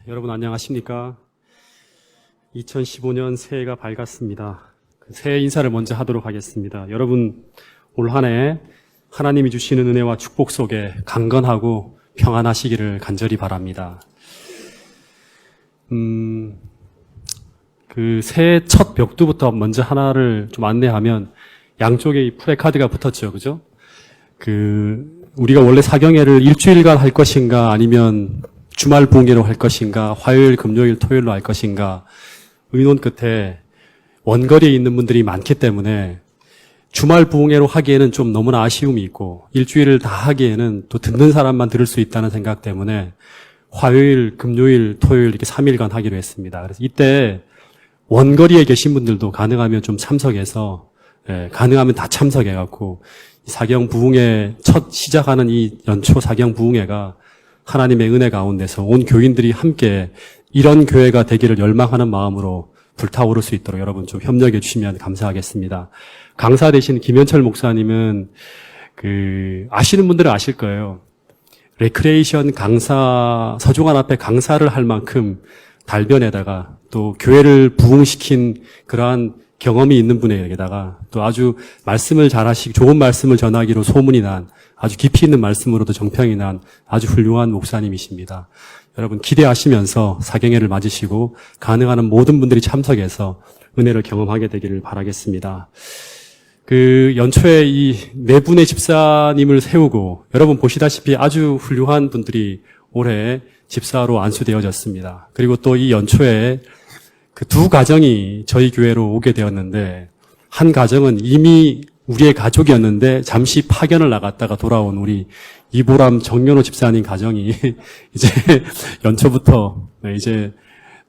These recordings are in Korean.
여러분 안녕하십니까? 2015년 새해가 밝았습니다. 새해 인사를 먼저 하도록 하겠습니다. 여러분 올 한 해 하나님이 주시는 은혜와 축복 속에 강건하고 평안하시기를 간절히 바랍니다. 그 새해 첫 벽두부터 먼저 하나를 좀 안내하면 양쪽에 이 프레카드가 붙었죠, 그죠? 우리가 원래 사경회를 일주일간 할 것인가 아니면 주말 부흥회로 할 것인가 화요일, 금요일, 토요일로 할 것인가 의논 끝에 원거리에 있는 분들이 많기 때문에 주말 부흥회로 하기에는 좀 너무나 아쉬움이 있고 일주일을 다 하기에는 또 듣는 사람만 들을 수 있다는 생각 때문에 화요일, 금요일, 토요일 이렇게 3일간 하기로 했습니다. 그래서 이때 원거리에 계신 분들도 가능하면 좀 참석해서 가능하면 다 참석해갖고 사경 부흥회 첫 시작하는 이 연초 사경 부흥회가 하나님의 은혜 가운데서 온 교인들이 함께 이런 교회가 되기를 열망하는 마음으로 불타오를 수 있도록 여러분 좀 협력해 주시면 감사하겠습니다. 강사 되신 김현철 목사님은 아시는 분들은 아실 거예요. 레크레이션 강사, 서종환 앞에 강사를 할 만큼 달변에다가 또 교회를 부흥시킨 그러한 경험이 있는 분에게다가 또 아주 말씀을 잘하시고 좋은 말씀을 전하기로 소문이 난 아주 깊이 있는 말씀으로도 정평이 난 아주 훌륭한 목사님이십니다. 여러분 기대하시면서 사경회를 맞으시고 가능한 모든 분들이 참석해서 은혜를 경험하게 되기를 바라겠습니다. 연초에 이 네 분의 집사님을 세우고 여러분 보시다시피 아주 훌륭한 분들이 올해 집사로 안수되어졌습니다. 그리고 또 이 연초에 두 가정이 저희 교회로 오게 되었는데 한 가정은 이미 우리의 가족이었는데 잠시 파견을 나갔다가 돌아온 우리 이보람 정연호 집사님 가정이 이제 연초부터 이제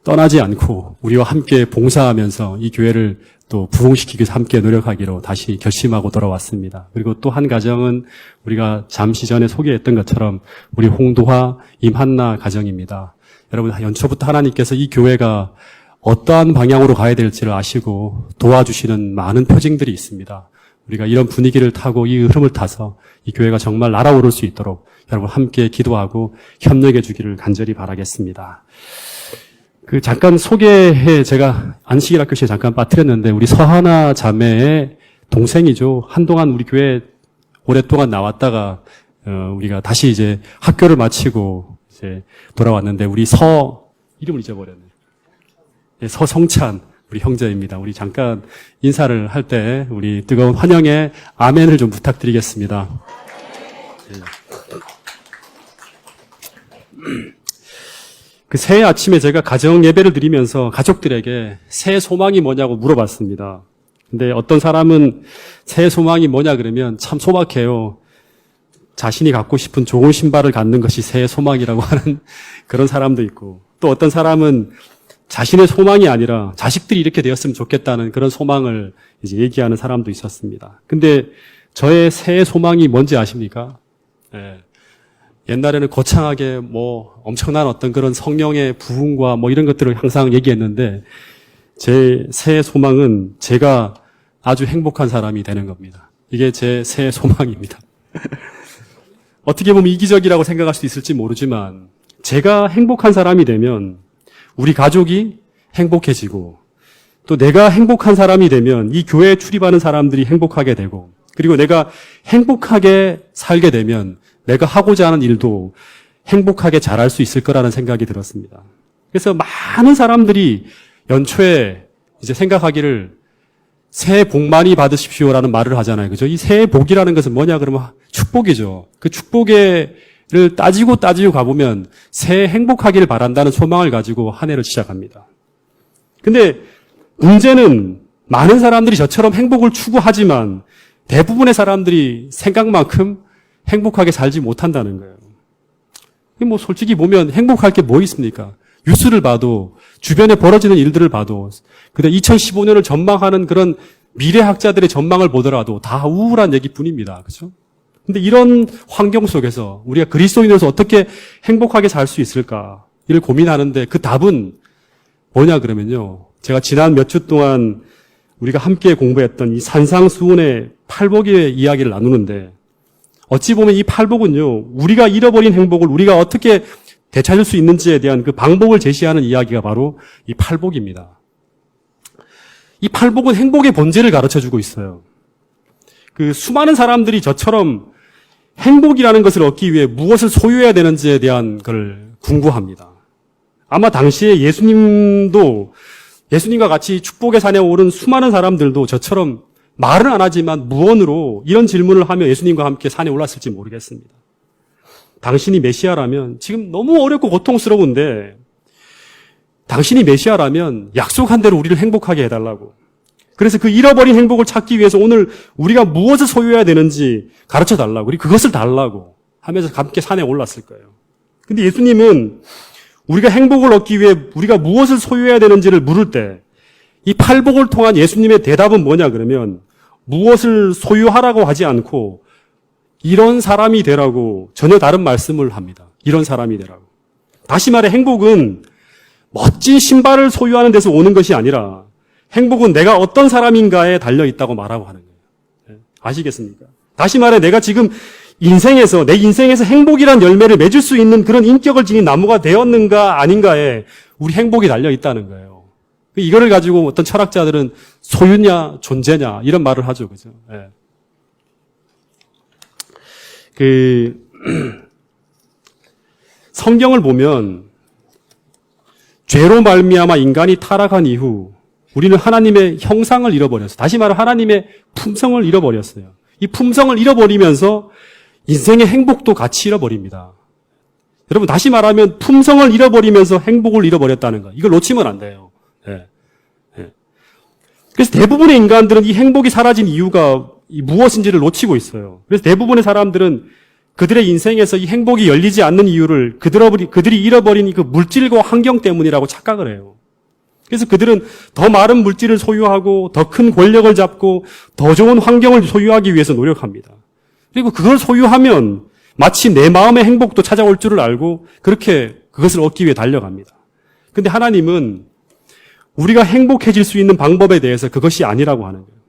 떠나지 않고 우리와 함께 봉사하면서 이 교회를 또 부흥시키기 위해서 함께 노력하기로 다시 결심하고 돌아왔습니다. 그리고 또 한 가정은 우리가 잠시 전에 소개했던 것처럼 우리 홍도화 임한나 가정입니다. 여러분 연초부터 하나님께서 이 교회가 어떠한 방향으로 가야 될지를 아시고 도와주시는 많은 표징들이 있습니다. 우리가 이런 분위기를 타고 이 흐름을 타서 이 교회가 정말 날아오를 수 있도록 여러분 함께 기도하고 협력해 주기를 간절히 바라겠습니다. 잠깐 소개해 제가 안식일 학교시에 잠깐 빠뜨렸는데 우리 서하나 자매의 동생이죠. 한동안 우리 교회 오랫동안 나왔다가 우리가 다시 이제 학교를 마치고 이제 돌아왔는데 우리 이름을 잊어버렸네. 서성찬 우리 형제입니다. 우리 잠깐 인사를 할 때 우리 뜨거운 환영의 아멘을 좀 부탁드리겠습니다. 새해 아침에 제가 가정 예배를 드리면서 가족들에게 새해 소망이 뭐냐고 물어봤습니다. 근데 어떤 사람은 새해 소망이 뭐냐 그러면 참 소박해요. 자신이 갖고 싶은 좋은 신발을 갖는 것이 새해 소망이라고 하는 그런 사람도 있고 또 어떤 사람은 자신의 소망이 아니라 자식들이 이렇게 되었으면 좋겠다는 그런 소망을 이제 얘기하는 사람도 있었습니다. 근데 저의 새해 소망이 뭔지 아십니까? 옛날에는 거창하게 엄청난 어떤 그런 성령의 부흥과 이런 것들을 항상 얘기했는데 제 새해 소망은 제가 아주 행복한 사람이 되는 겁니다. 이게 제 새해 소망입니다. 어떻게 보면 이기적이라고 생각할 수도 있을지 모르지만 제가 행복한 사람이 되면 우리 가족이 행복해지고 또 내가 행복한 사람이 되면 이 교회에 출입하는 사람들이 행복하게 되고 그리고 내가 행복하게 살게 되면 내가 하고자 하는 일도 행복하게 잘할 수 있을 거라는 생각이 들었습니다. 그래서 많은 사람들이 연초에 이제 생각하기를 새해 복 많이 받으십시오라는 말을 하잖아요. 그죠? 이 새해 복이라는 것은 뭐냐 그러면 축복이죠. 그 축복의 를 따지고 가보면 새해 행복하기를 바란다는 소망을 가지고 한 해를 시작합니다. 근데 문제는 많은 사람들이 저처럼 행복을 추구하지만 대부분의 사람들이 생각만큼 행복하게 살지 못한다는 거예요. 솔직히 보면 행복할 게 뭐 있습니까? 뉴스를 봐도 주변에 벌어지는 일들을 봐도 근데 2015년을 전망하는 그런 미래학자들의 전망을 보더라도 다 우울한 얘기뿐입니다. 그렇죠? 근데 이런 환경 속에서 우리가 그리스도인으로서 어떻게 행복하게 살 수 있을까? 이를 고민하는데 그 답은 뭐냐 그러면요. 제가 지난 몇 주 동안 우리가 함께 공부했던 이 산상수훈의 팔복의 이야기를 나누는데 어찌 보면 이 팔복은요. 우리가 잃어버린 행복을 우리가 어떻게 되찾을 수 있는지에 대한 그 방법을 제시하는 이야기가 바로 이 팔복입니다. 이 팔복은 행복의 본질을 가르쳐주고 있어요. 그 수많은 사람들이 저처럼 행복이라는 것을 얻기 위해 무엇을 소유해야 되는지에 대한 걸 궁구합니다. 아마 당시에 예수님과 같이 축복의 산에 오른 수많은 사람들도 저처럼 말은 안 하지만 무언으로 이런 질문을 하며 예수님과 함께 산에 올랐을지 모르겠습니다. 당신이 메시아라면 지금 너무 어렵고 고통스러운데 당신이 메시아라면 약속한 대로 우리를 행복하게 해달라고. 그래서 그 잃어버린 행복을 찾기 위해서 오늘 우리가 무엇을 소유해야 되는지 가르쳐 달라고. 그리고 그것을 달라고 하면서 함께 산에 올랐을 거예요. 근데 예수님은 우리가 행복을 얻기 위해 우리가 무엇을 소유해야 되는지를 물을 때 이 팔복을 통한 예수님의 대답은 뭐냐 그러면 무엇을 소유하라고 하지 않고 이런 사람이 되라고 전혀 다른 말씀을 합니다. 이런 사람이 되라고. 다시 말해 행복은 멋진 신발을 소유하는 데서 오는 것이 아니라 행복은 내가 어떤 사람인가에 달려있다고 말하고 하는 거예요. 아시겠습니까? 다시 말해 내가 지금 내 인생에서 행복이란 열매를 맺을 수 있는 그런 인격을 지닌 나무가 되었는가 아닌가에 우리 행복이 달려있다는 거예요. 이거를 가지고 어떤 철학자들은 소유냐 존재냐 이런 말을 하죠. 그죠? 예. 성경을 보면 죄로 말미암아 인간이 타락한 이후 우리는 하나님의 형상을 잃어버렸어요. 다시 말해 하나님의 품성을 잃어버렸어요. 이 품성을 잃어버리면서 인생의 행복도 같이 잃어버립니다. 여러분 다시 말하면 품성을 잃어버리면서 행복을 잃어버렸다는 거. 이걸 놓치면 안 돼요. 예. 예. 그래서 대부분의 인간들은 이 행복이 사라진 이유가 무엇인지를 놓치고 있어요. 그래서 대부분의 사람들은 그들의 인생에서 이 행복이 열리지 않는 이유를 그들이 잃어버린 그 물질과 환경 때문이라고 착각을 해요. 그래서 그들은 더 많은 물질을 소유하고 더 큰 권력을 잡고 더 좋은 환경을 소유하기 위해서 노력합니다. 그리고 그걸 소유하면 마치 내 마음의 행복도 찾아올 줄을 알고 그렇게 그것을 얻기 위해 달려갑니다. 근데 하나님은 우리가 행복해질 수 있는 방법에 대해서 그것이 아니라고 하는 거예요.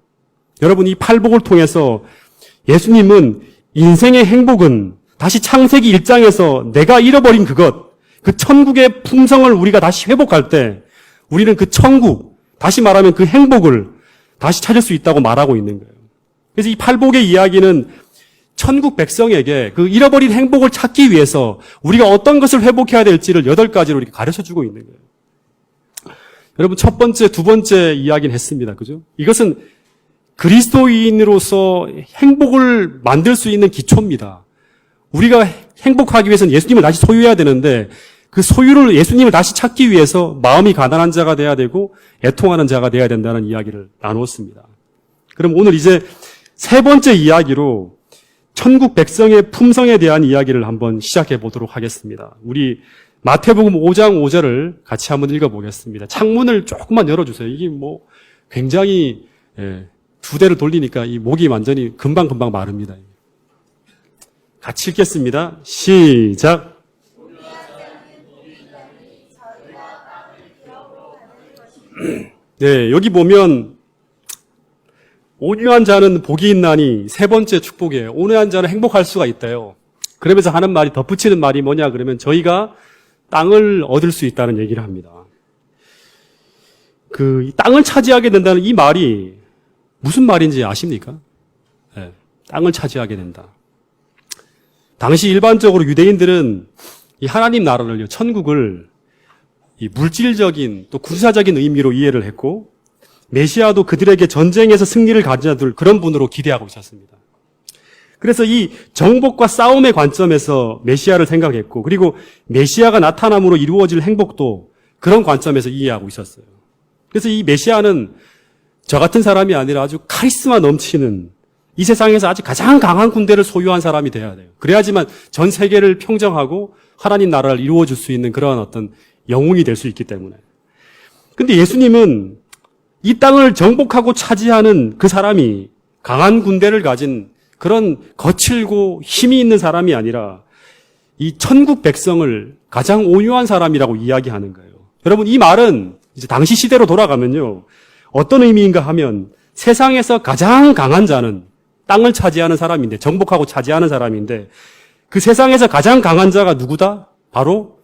여러분 이 팔복을 통해서 예수님은 인생의 행복은 다시 창세기 1장에서 내가 잃어버린 그 천국의 품성을 우리가 다시 회복할 때 우리는 그 천국, 다시 말하면 그 행복을 다시 찾을 수 있다고 말하고 있는 거예요. 그래서 이 팔복의 이야기는 천국 백성에게 그 잃어버린 행복을 찾기 위해서 우리가 어떤 것을 회복해야 될지를 8가지로 이렇게 가르쳐 주고 있는 거예요. 여러분 첫 번째, 두 번째 이야기는 했습니다. 그죠? 이것은 그리스도인으로서 행복을 만들 수 있는 기초입니다. 우리가 행복하기 위해서는 예수님을 다시 소유해야 되는데 그 소유를 예수님을 다시 찾기 위해서 마음이 가난한 자가 돼야 되고 애통하는 자가 돼야 된다는 이야기를 나누었습니다. 그럼 오늘 이제 세 번째 이야기로 천국 백성의 품성에 대한 이야기를 한번 시작해 보도록 하겠습니다. 우리 마태복음 5장 5절을 같이 한번 읽어보겠습니다. 창문을 조금만 열어주세요. 이게 굉장히 두 대를 돌리니까 이 목이 완전히 금방 마릅니다. 같이 읽겠습니다. 시작. 네, 여기 보면 온유한 자는 복이 있나니 세 번째 축복이에요. 온유한 자는 행복할 수가 있대요. 그러면서 하는 말이 덧붙이는 말이 뭐냐 그러면 저희가 땅을 얻을 수 있다는 얘기를 합니다. 이 땅을 차지하게 된다는 이 말이 무슨 말인지 아십니까? 네, 땅을 차지하게 된다. 당시 일반적으로 유대인들은 이 하나님 나라를요, 천국을 이 물질적인 또 군사적인 의미로 이해를 했고 메시아도 그들에게 전쟁에서 승리를 가져줄 그런 분으로 기대하고 있었습니다. 그래서 이 정복과 싸움의 관점에서 메시아를 생각했고 그리고 메시아가 나타남으로 이루어질 행복도 그런 관점에서 이해하고 있었어요. 그래서 이 메시아는 저 같은 사람이 아니라 아주 카리스마 넘치는 이 세상에서 아주 가장 강한 군대를 소유한 사람이 돼야 돼요. 그래야지만 전 세계를 평정하고 하나님 나라를 이루어줄 수 있는 그러한 어떤 영웅이 될 수 있기 때문에. 근데 예수님은 이 땅을 정복하고 차지하는 그 사람이 강한 군대를 가진 그런 거칠고 힘이 있는 사람이 아니라 이 천국 백성을 가장 온유한 사람이라고 이야기하는 거예요. 여러분 이 말은 이제 당시 시대로 돌아가면요. 어떤 의미인가 하면 세상에서 가장 강한 자는 땅을 차지하는 사람인데 정복하고 차지하는 사람인데 그 세상에서 가장 강한 자가 누구다? 바로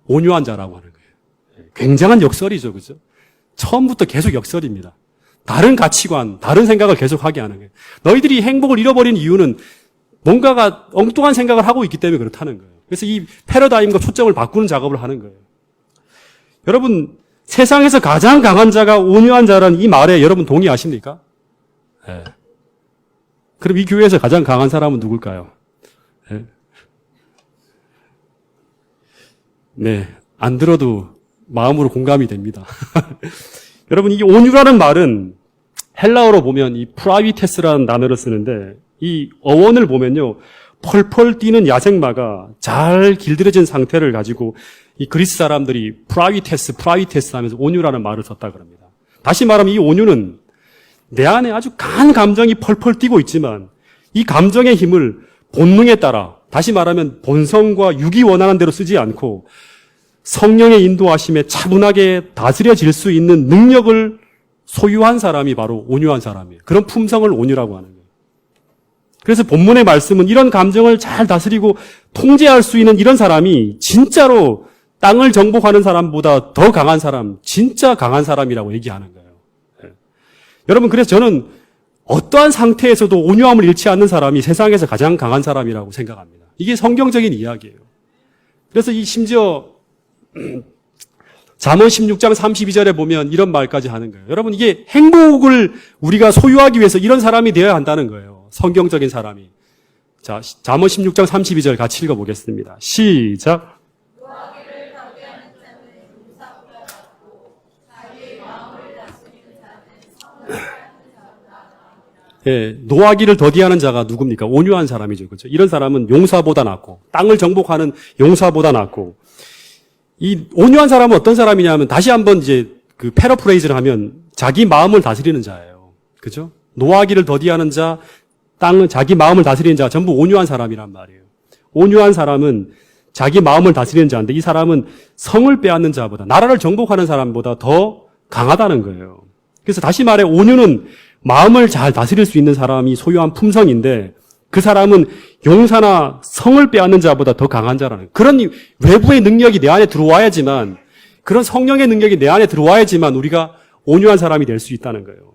온유한 자라고 하는 거예요. 굉장한 역설이죠. 그죠? 처음부터 계속 역설입니다. 다른 가치관, 다른 생각을 계속하게 하는 거예요. 너희들이 행복을 잃어버린 이유는 뭔가가 엉뚱한 생각을 하고 있기 때문에 그렇다는 거예요. 그래서 이 패러다임과 초점을 바꾸는 작업을 하는 거예요. 여러분, 세상에서 가장 강한 자가 온유한 자라는 이 말에 여러분 동의하십니까? 네. 그럼 이 교회에서 가장 강한 사람은 누굴까요? 네. 네, 안 들어도 마음으로 공감이 됩니다. 여러분, 이 온유라는 말은 헬라어로 보면 이 프라비테스라는 단어를 쓰는데 이 어원을 보면요. 펄펄 뛰는 야생마가 잘 길들여진 상태를 가지고 이 그리스 사람들이 프라비테스 하면서 온유라는 말을 썼다 그럽니다. 다시 말하면 이 온유는 내 안에 아주 강한 감정이 펄펄 뛰고 있지만 이 감정의 힘을 본능에 따라 다시 말하면 본성과 육이 원하는 대로 쓰지 않고 성령의 인도하심에 차분하게 다스려질 수 있는 능력을 소유한 사람이 바로 온유한 사람이에요. 그런 품성을 온유라고 하는 거예요. 그래서 본문의 말씀은 이런 감정을 잘 다스리고 통제할 수 있는 이런 사람이 진짜로 땅을 정복하는 사람보다 더 강한 사람, 진짜 강한 사람이라고 얘기하는 거예요. 네. 여러분, 그래서 저는 어떠한 상태에서도 온유함을 잃지 않는 사람이 세상에서 가장 강한 사람이라고 생각합니다. 이게 성경적인 이야기예요. 그래서 이 심지어 잠언 16장 32절에 보면 이런 말까지 하는 거예요. 여러분, 이게 행복을 우리가 소유하기 위해서 이런 사람이 되어야 한다는 거예요. 성경적인 사람이. 자, 잠언 16장 32절 같이 읽어보겠습니다. 시작. 예, 노하기를 더디하는 자가 누굽니까? 온유한 사람이죠. 그렇죠? 이런 사람은 용사보다 낫고 땅을 정복하는 용사보다 낫고 이 온유한 사람은 어떤 사람이냐면 다시 한번 이제 그 패러프레이즈를 하면 자기 마음을 다스리는 자예요. 그죠? 노하기를 더디하는 자, 땅은 자기 마음을 다스리는 자 전부 온유한 사람이란 말이에요. 온유한 사람은 자기 마음을 다스리는 자인데 이 사람은 성을 빼앗는 자보다 나라를 정복하는 사람보다 더 강하다는 거예요. 그래서 다시 말해 온유는 마음을 잘 다스릴 수 있는 사람이 소유한 품성인데 그 사람은 용사나 성을 빼앗는 자보다 더 강한 자라는 그런 외부의 능력이 내 안에 들어와야지만 그런 성령의 능력이 내 안에 들어와야지만 우리가 온유한 사람이 될 수 있다는 거예요.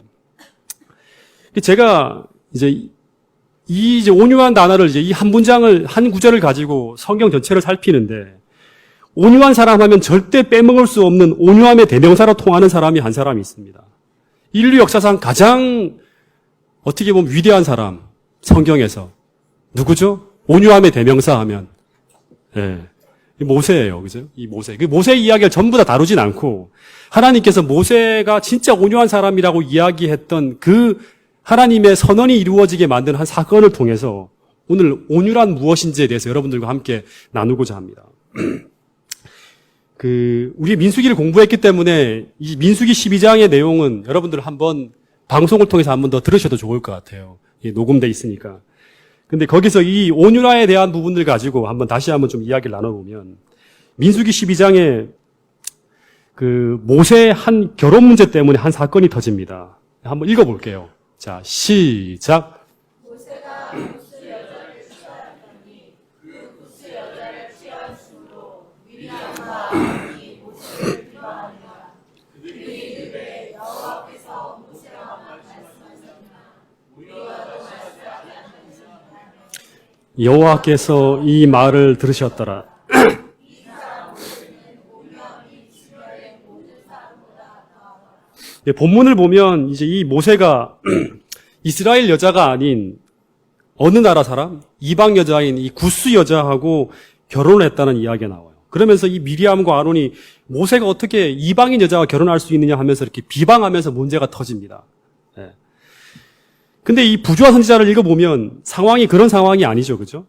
제가 이제 온유한 단어를 이 한 문장을 한 구절을 가지고 성경 전체를 살피는데 온유한 사람 하면 절대 빼먹을 수 없는 온유함의 대명사로 통하는 사람이 한 사람이 있습니다. 인류 역사상 가장 어떻게 보면 위대한 사람, 성경에서. 누구죠? 온유함의 대명사 하면. 예. 모세예요. 그죠? 이 모세. 그 모세 이야기를 전부 다 다루진 않고, 하나님께서 모세가 진짜 온유한 사람이라고 이야기했던 그 하나님의 선언이 이루어지게 만든 한 사건을 통해서 오늘 온유란 무엇인지에 대해서 여러분들과 함께 나누고자 합니다. 우리 민수기를 공부했기 때문에 이 민수기 12장의 내용은 여러분들 한번 방송을 통해서 한번 더 들으셔도 좋을 것 같아요. 녹음돼 있으니까. 근데 거기서 이 온유라에 대한 부분들 가지고 다시 한번 좀 이야기를 나눠보면 민수기 12장에 모세의 한 결혼 문제 때문에 한 사건이 터집니다. 한번 읽어볼게요. 자, 시작. 모세가 구스 여자를 취하였더니 그 구스 여자를 취하였으므로 미리암과 아론이 모세를 비방하니라. 그들이 이르되 여호와께서 모세와 말씀하셨으나 우리와도 말씀하지 않으셨느냐. 여호와께서 이 말을 들으셨더라. 본문을 보면 이제 이 모세가 이스라엘 여자가 아닌 어느 나라 사람? 이방 여자인 이 구스 여자하고 결혼을 했다는 이야기가 나와요. 그러면서 이 미리암과 아론이 모세가 어떻게 이방인 여자와 결혼할 수 있느냐 하면서 이렇게 비방하면서 문제가 터집니다. 네. 근데 이 부조화 선지자를 읽어보면 상황이 그런 상황이 아니죠. 그죠?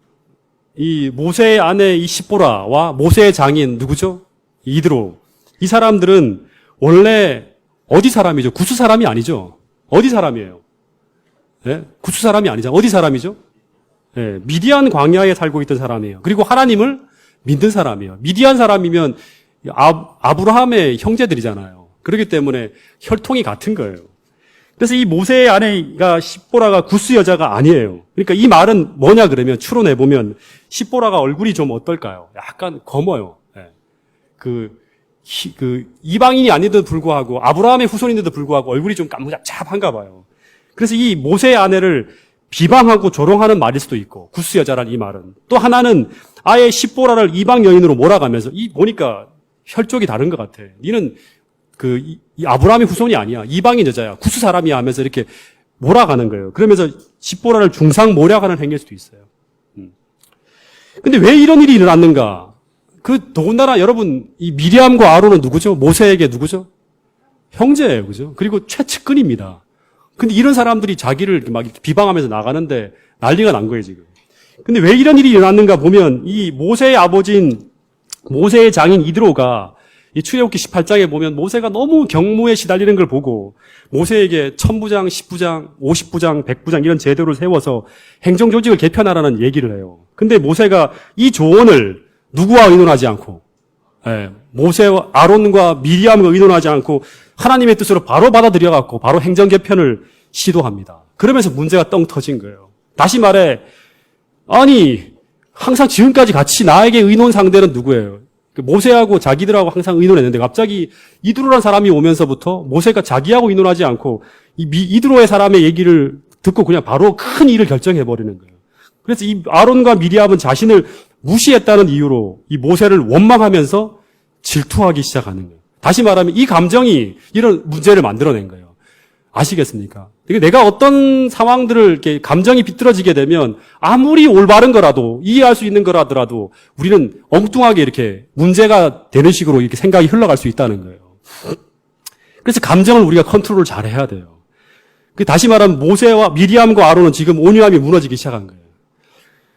이 모세의 아내 이 시보라와 모세의 장인 누구죠? 이드로. 이 사람들은 원래 어디 사람이죠? 구스 사람이 아니죠. 어디 사람이에요? 네? 구스 사람이 아니죠. 어디 사람이죠? 네, 미디안 광야에 살고 있던 사람이에요. 그리고 하나님을 믿는 사람이에요. 미디안 사람이면 아브라함의 형제들이잖아요. 그렇기 때문에 혈통이 같은 거예요. 그래서 이 모세의 아내가 시보라가 구스 여자가 아니에요. 그러니까 이 말은 뭐냐 그러면 추론해보면 시보라가 얼굴이 좀 어떨까요? 약간 검어요. 네. 이방인이 아닌데도 불구하고 아브라함의 후손인데도 불구하고 얼굴이 좀 까무잡잡한가 봐요. 그래서 이 모세의 아내를 비방하고 조롱하는 말일 수도 있고, 구스 여자란 이 말은. 또 하나는 아예 십보라를 이방 여인으로 몰아가면서, 보니까 혈족이 다른 것 같아. 니는 이 아브라함의 후손이 아니야. 이방인 여자야. 구스 사람이야 하면서 이렇게 몰아가는 거예요. 그러면서 십보라를 중상 모략하는 행위일 수도 있어요. 근데 왜 이런 일이 일어났는가? 더군다나 여러분, 이 미리암과 아론은 누구죠? 모세에게 누구죠? 형제예요. 그죠? 그리고 최측근입니다. 근데 이런 사람들이 자기를 막 비방하면서 나가는데 난리가 난 거예요, 지금. 근데 왜 이런 일이 일어났는가 보면 이 모세의 아버지인 모세의 장인 이드로가 이 출애굽기 18장에 보면 모세가 너무 경무에 시달리는 걸 보고 모세에게 1000부장, 10부장, 50부장, 100부장 이런 제도를 세워서 행정 조직을 개편하라는 얘기를 해요. 근데 모세가 이 조언을 누구와 의논하지 않고, 모세와 아론과 미리암과 의논하지 않고 하나님의 뜻으로 바로 받아들여갖고 바로 행정 개편을 시도합니다. 그러면서 문제가 떵 터진 거예요. 다시 말해, 아니 항상 지금까지 같이 나에게 의논 상대는 누구예요? 모세하고 자기들하고 항상 의논했는데 갑자기 이드로라는 사람이 오면서부터 모세가 자기하고 의논하지 않고 이드로의 사람의 얘기를 듣고 그냥 바로 큰 일을 결정해버리는 거예요. 그래서 이 아론과 미리암은 자신을 무시했다는 이유로 이 모세를 원망하면서 질투하기 시작하는 거예요. 다시 말하면 이 감정이 이런 문제를 만들어낸 거예요. 아시겠습니까? 내가 어떤 상황들을 이렇게 감정이 비뚤어지게 되면 아무리 올바른 거라도 이해할 수 있는 거라더라도 우리는 엉뚱하게 이렇게 문제가 되는 식으로 이렇게 생각이 흘러갈 수 있다는 거예요. 그래서 감정을 우리가 컨트롤을 잘 해야 돼요. 다시 말하면 모세와 미리암과 아론은 지금 온유함이 무너지기 시작한 거예요.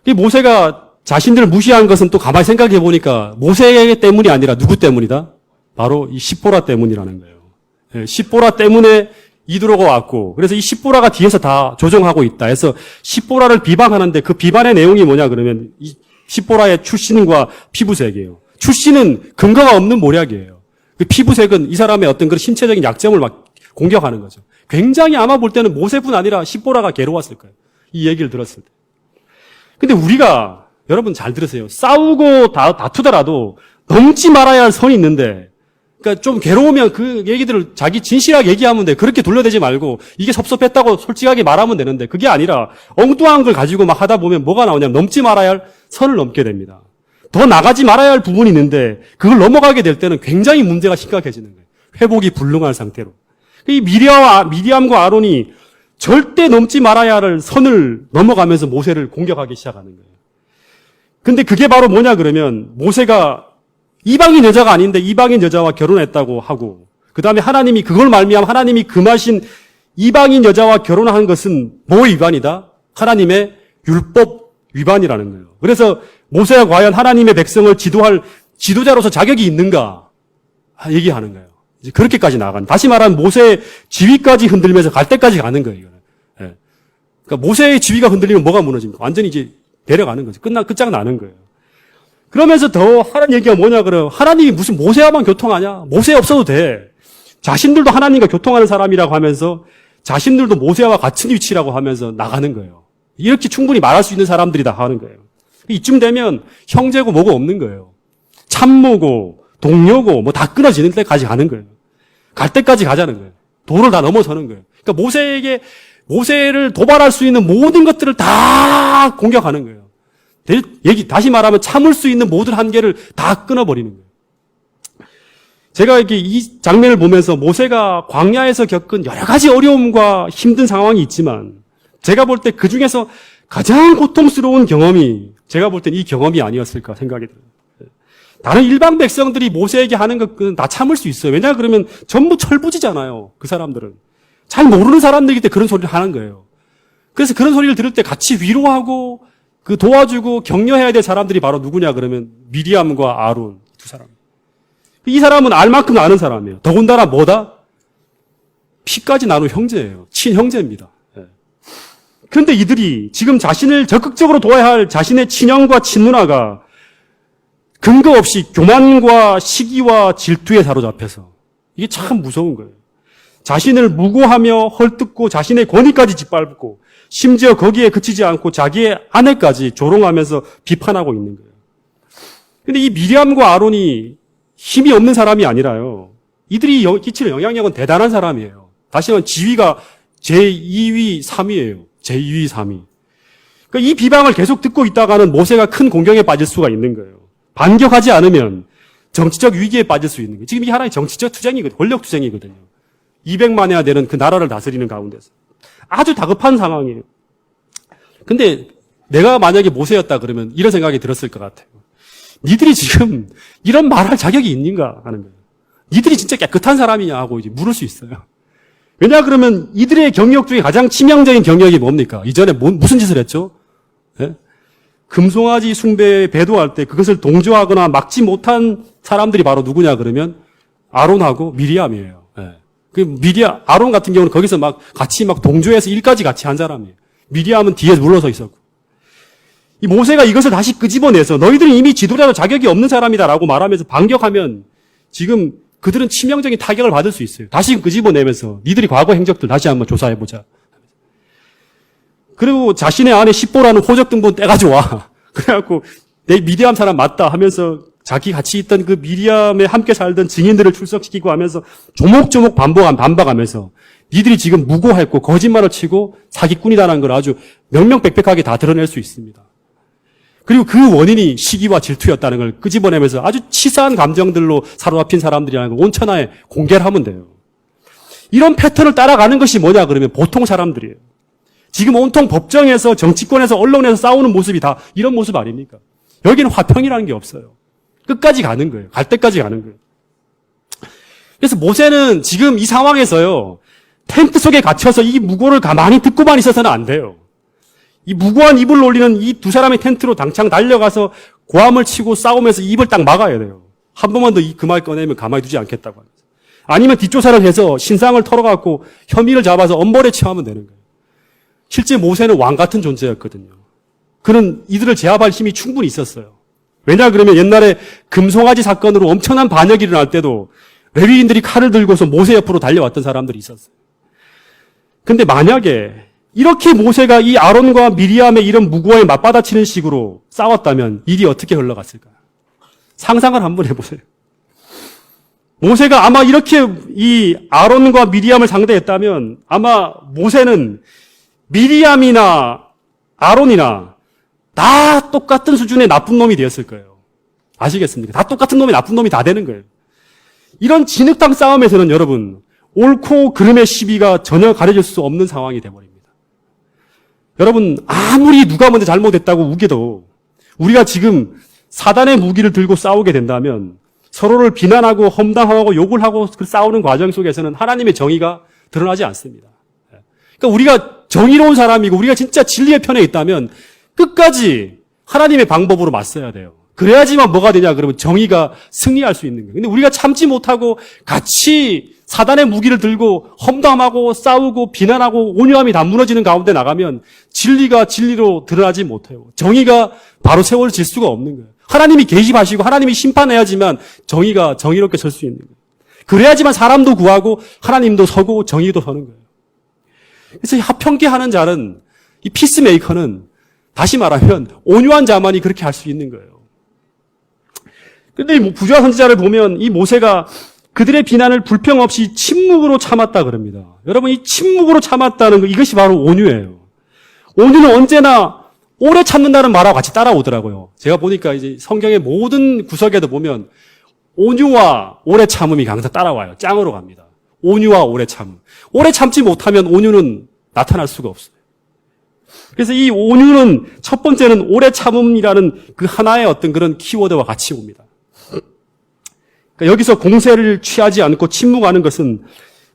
이 모세가 자신들을 무시한 것은 또 가만히 생각해 보니까 모세 때문이 아니라 누구 때문이다? 바로 이 십보라 때문이라는 거예요. 십보라 때문에 이드로가 왔고, 그래서 이 십보라가 뒤에서 다 조정하고 있다 해서 십보라를 비방하는데 그 비방의 내용이 뭐냐 그러면 이 십보라의 출신과 피부색이에요. 출신은 근거가 없는 모략이에요. 그 피부색은 이 사람의 어떤 그런 신체적인 약점을 막 공격하는 거죠. 굉장히 아마 볼 때는 모세뿐 아니라 십보라가 괴로웠을 거예요. 이 얘기를 들었을 때. 근데 우리가 여러분 잘 들으세요. 싸우고 다투더라도 넘지 말아야 할 선이 있는데, 그러니까 좀 괴로우면 그 얘기들을 자기 진실하게 얘기하면 돼. 그렇게 돌려대지 말고 이게 섭섭했다고 솔직하게 말하면 되는데 그게 아니라 엉뚱한 걸 가지고 막 하다 보면 뭐가 나오냐면 넘지 말아야 할 선을 넘게 됩니다. 더 나가지 말아야 할 부분이 있는데 그걸 넘어가게 될 때는 굉장히 문제가 심각해지는 거예요. 회복이 불능한 상태로. 이 미리암과 아론이 절대 넘지 말아야 할 선을 넘어가면서 모세를 공격하기 시작하는 거예요. 근데 그게 바로 뭐냐 그러면 모세가 이방인 여자가 아닌데 이방인 여자와 결혼했다고 하고 그 다음에 하나님이 그걸 말미암아 하나님이 금하신 이방인 여자와 결혼한 것은 뭐 위반이다? 하나님의 율법 위반이라는 거예요. 그래서 모세가 과연 하나님의 백성을 지도할 지도자로서 자격이 있는가 얘기하는 거예요. 이제 그렇게까지 나간. 다시 말하면 모세의 지위까지 흔들면서 갈 때까지 가는 거예요. 이거는. 예. 그러니까 모세의 지위가 흔들리면 뭐가 무너집니까? 완전히 이제 내려가는 거죠. 끝장나는 거예요. 그러면서 더 하는 얘기가 뭐냐 그래요. 하나님이 무슨 모세와만 교통하냐? 모세 없어도 돼. 자신들도 하나님과 교통하는 사람이라고 하면서 자신들도 모세와 같은 위치라고 하면서 나가는 거예요. 이렇게 충분히 말할 수 있는 사람들이 다 하는 거예요. 이쯤 되면 형제고 뭐고 없는 거예요. 참모고 동료고 뭐 다 끊어지는 데까지 가는 거예요. 갈 때까지 가자는 거예요. 도를 다 넘어서는 거예요. 그러니까 모세를 도발할 수 있는 모든 것들을 다 공격하는 거예요. 다시 말하면 참을 수 있는 모든 한계를 다 끊어버리는 거예요. 제가 이렇게 이 장면을 보면서 모세가 광야에서 겪은 여러 가지 어려움과 힘든 상황이 있지만 제가 볼 때 그 중에서 가장 고통스러운 경험이 제가 볼 땐 이 경험이 아니었을까 생각이 들어요. 다른 일반 백성들이 모세에게 하는 것은 다 참을 수 있어요. 왜냐 그러면 전부 철부지잖아요. 그 사람들은. 잘 모르는 사람들이기 때문에 그런 소리를 하는 거예요. 그래서 그런 소리를 들을 때 같이 위로하고 도와주고 격려해야 될 사람들이 바로 누구냐 그러면 미리암과 아론 두 사람. 이 사람은 알 만큼 아는 사람이에요. 더군다나 뭐다? 피까지 나눈 형제예요. 친형제입니다. 그런데 이들이 지금 자신을 적극적으로 도와야 할 자신의 친형과 친누나가 근거 없이 교만과 시기와 질투에 사로잡혀서 이게 참 무서운 거예요. 자신을 무고하며 헐뜯고 자신의 권위까지 짓밟고 심지어 거기에 그치지 않고 자기의 아내까지 조롱하면서 비판하고 있는 거예요. 근데 이 미리암과 아론이 힘이 없는 사람이 아니라요. 이들이 끼치는 영향력은 대단한 사람이에요. 다시 말하면 지위가 제2위, 3위예요. 제2위, 3위. 그러니까 이 비방을 계속 듣고 있다가는 모세가 큰 공경에 빠질 수가 있는 거예요. 반격하지 않으면 정치적 위기에 빠질 수 있는 거예요. 지금 이 하나의 정치적 투쟁이거든요. 권력 투쟁이거든요. 200만여야 되는 그 나라를 다스리는 가운데서. 아주 다급한 상황이에요. 근데 내가 만약에 모세였다 그러면 이런 생각이 들었을 것 같아요. 니들이 지금 이런 말할 자격이 있는가 하는 거예요. 니들이 진짜 깨끗한 사람이냐 하고 이제 물을 수 있어요. 왜냐 그러면 이들의 경력 중에 가장 치명적인 경력이 뭡니까? 이전에 무슨 짓을 했죠? 예? 금송아지 숭배에 배도할 때 그것을 동조하거나 막지 못한 사람들이 바로 누구냐 그러면 아론하고 미리암이에요. 예. 아론 같은 경우는 거기서 막 같이 막 동조해서 일까지 같이 한 사람이에요. 미리암은 뒤에 물러서 있었고. 이 모세가 이것을 다시 끄집어내서 너희들은 이미 지도자로 자격이 없는 사람이다라고 말하면서 반격하면 지금 그들은 치명적인 타격을 받을 수 있어요. 다시 끄집어내면서 니들이 과거 행적들 다시 한번 조사해보자. 그리고 자신의 아내 십보라는 호적 등본 떼가지고 와. 그래갖고 내 미디암 사람 맞다 하면서 자기 같이 있던 그 미디암에 함께 살던 증인들을 출석시키고 하면서 조목조목 반박하면서 니들이 지금 무고했고 거짓말을 치고 사기꾼이다라는 걸 아주 명명백백하게 다 드러낼 수 있습니다. 그리고 그 원인이 시기와 질투였다는 걸 끄집어내면서 아주 치사한 감정들로 사로잡힌 사람들이라는 걸 온천하에 공개를 하면 돼요. 이런 패턴을 따라가는 것이 뭐냐 그러면 보통 사람들이에요. 지금 온통 법정에서 정치권에서 언론에서 싸우는 모습이 다 이런 모습 아닙니까? 여기는 화평이라는 게 없어요. 끝까지 가는 거예요. 갈 때까지 가는 거예요. 그래서 모세는 지금 이 상황에서요. 텐트 속에 갇혀서 이 무고를 가만히 듣고만 있어서는 안 돼요. 이 무고한 입을 올리는 이 두 사람의 텐트로 당장 달려가서 고함을 치고 싸우면서 입을 딱 막아야 돼요. 한 번만 더 그 말 꺼내면 가만히 두지 않겠다고 하면서. 아니면 뒷조사를 해서 신상을 털어갖고 혐의를 잡아서 엄벌에 처하면 되는 거예요. 실제 모세는 왕 같은 존재였거든요. 그는 이들을 제압할 힘이 충분히 있었어요. 왜냐 그러면 옛날에 금송아지 사건으로 엄청난 반역이 일어날 때도 레위인들이 칼을 들고서 모세 옆으로 달려왔던 사람들이 있었어요. 근데 만약에 이렇게 모세가 이 아론과 미리암의 이런 무고에 맞받아치는 식으로 싸웠다면 일이 어떻게 흘러갔을까요? 상상을 한번 해보세요. 모세가 아마 이렇게 이 아론과 미리암을 상대했다면 아마 모세는 미리암이나 아론이나 다 똑같은 수준의 나쁜 놈이 되었을 거예요. 아시겠습니까? 다 똑같은 놈이 나쁜 놈이 다 되는 거예요. 이런 진흙탕 싸움에서는 여러분 옳고 그름의 시비가 전혀 가려질 수 없는 상황이 되어버립니다. 여러분 아무리 누가 먼저 잘못했다고 우겨도 우리가 지금 사단의 무기를 들고 싸우게 된다면 서로를 비난하고 험담하고 욕을 하고 싸우는 과정 속에서는 하나님의 정의가 드러나지 않습니다. 그러니까 우리가 정의로운 사람이고 우리가 진짜 진리의 편에 있다면 끝까지 하나님의 방법으로 맞서야 돼요. 그래야지만 뭐가 되냐 그러면 정의가 승리할 수 있는 거예요. 근데 우리가 참지 못하고 같이 사단의 무기를 들고 험담하고 싸우고 비난하고 온유함이 다 무너지는 가운데 나가면 진리가 진리로 드러나지 못해요. 정의가 바로 세워질 수가 없는 거예요. 하나님이 개입하시고 하나님이 심판해야지만 정의가 정의롭게 설 수 있는 거예요. 그래야지만 사람도 구하고 하나님도 서고 정의도 서는 거예요. 그래서 이 합평케하는 자는 이 피스메이커는 다시 말하면 온유한 자만이 그렇게 할 수 있는 거예요. 그런데 이 부조와 선지자를 보면 이 모세가 그들의 비난을 불평 없이 침묵으로 참았다 그럽니다. 여러분 이 침묵으로 참았다는 거 이것이 바로 온유예요. 온유는 언제나 오래 참는다는 말하고 같이 따라오더라고요. 제가 보니까 이제 성경의 모든 구석에도 보면 온유와 오래 참음이 항상 따라와요. 짱으로 갑니다. 온유와 오래 참음. 오래 참지 못하면 온유는 나타날 수가 없어요. 그래서 이 온유는 첫 번째는 오래 참음이라는 그 하나의 어떤 그런 키워드와 같이 옵니다. 그러니까 여기서 공세를 취하지 않고 침묵하는 것은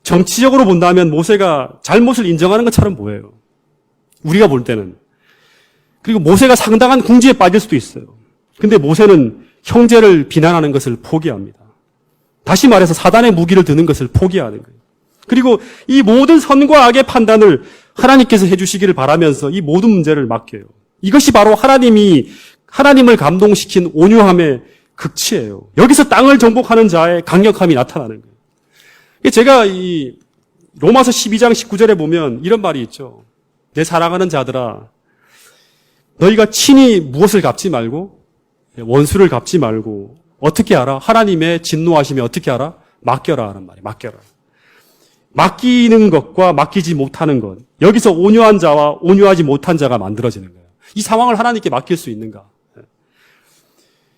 정치적으로 본다면 모세가 잘못을 인정하는 것처럼 보여요. 우리가 볼 때는. 그리고 모세가 상당한 궁지에 빠질 수도 있어요. 근데 모세는 형제를 비난하는 것을 포기합니다. 다시 말해서 사단의 무기를 드는 것을 포기하는 거예요. 그리고 이 모든 선과 악의 판단을 하나님께서 해주시기를 바라면서 이 모든 문제를 맡겨요. 이것이 바로 하나님을 감동시킨 온유함의 극치예요. 여기서 땅을 정복하는 자의 강력함이 나타나는 거예요. 제가 이 로마서 12장 19절에 보면 이런 말이 있죠. 내 사랑하는 자들아, 너희가 친히 무엇을 갚지 말고 원수를 갚지 말고 어떻게 알아? 하나님의 진노하심이 어떻게 알아? 맡겨라 하는 말이에요. 맡겨라. 맡기는 것과 맡기지 못하는 것. 여기서 온유한 자와 온유하지 못한 자가 만들어지는 거예요. 이 상황을 하나님께 맡길 수 있는가?